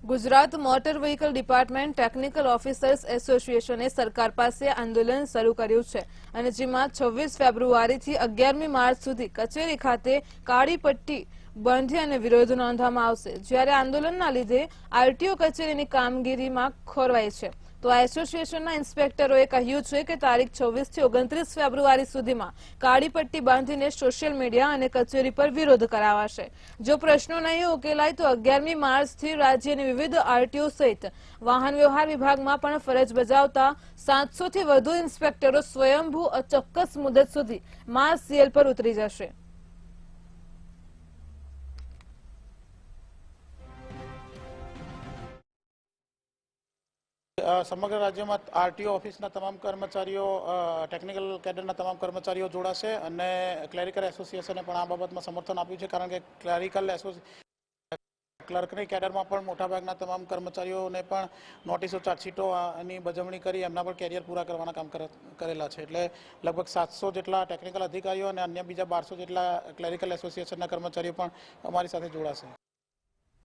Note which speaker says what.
Speaker 1: Gujarat motor vehicle department technical officers એસોસિએશને સરકાર પાસે આંદોલન શરૂ કર્યું છે અને જેમાં 26 ફેબ્રુઆરીથી 11મી માર્ચ સુધી કચેરી ખાતે કાળી પટ્ટી બાંધી અને વિરોધ નોંધવામાં આવશે। જ્યારે આંદોલનના લીધે આરટીઓ કચેરીની કામગીરીમાં ખોરવાઈ છે તો આ એસોસિએશનના ઇન્સ્પેક્ટરોએ કહ્યું છે કે તારીખ 26 થી 29 ફેબ્રુઆરી સુધીમાં કાળી પટ્ટી બાંધીને સોશિયલ મીડિયા અને કચેરી પર વિરોધ કરાવાશે। જો પ્રશ્નો નહીં ઉકેલાય તો 11મી માર્ચથી રાજ્યની વિવિધ આરટીઓ સહિત વાહન વ્યવહાર વિભાગમાં પણ ફરજ બજાવતા 700 થી વધુ ઇન્સ્પેક્ટરો સ્વયંભૂ અચોક્કસ મુદત સુધી માસ સીએલ પર ઉતરી જશે।
Speaker 2: સમગ્ર રાજ્યમાં આરટીઓ ઓફિસના તમામ કર્મચારીઓ ટેકનિકલ કેડરના તમામ કર્મચારીઓ જોડાશે અને ક્લેરિકલ એસોસિએશને પણ આ બાબતમાં સમર્થન આપ્યું છે, કારણ કે ક્લેરિકલ ક્લર્કની કેડરમાં પણ મોટાભાગના તમામ કર્મચારીઓને પણ નોટિસો ચાર્જશીટોની બજવણી કરી એમના પણ કેરિયર પૂરા કરવાના કામ કરેલા છે। એટલે લગભગ 700 જેટલા ટેકનિકલ અધિકારીઓ અને અન્ય બીજા 1200 જેટલા ક્લેરિકલ એસોસિએશનના કર્મચારીઓ પણ અમારી સાથે જોડાશે।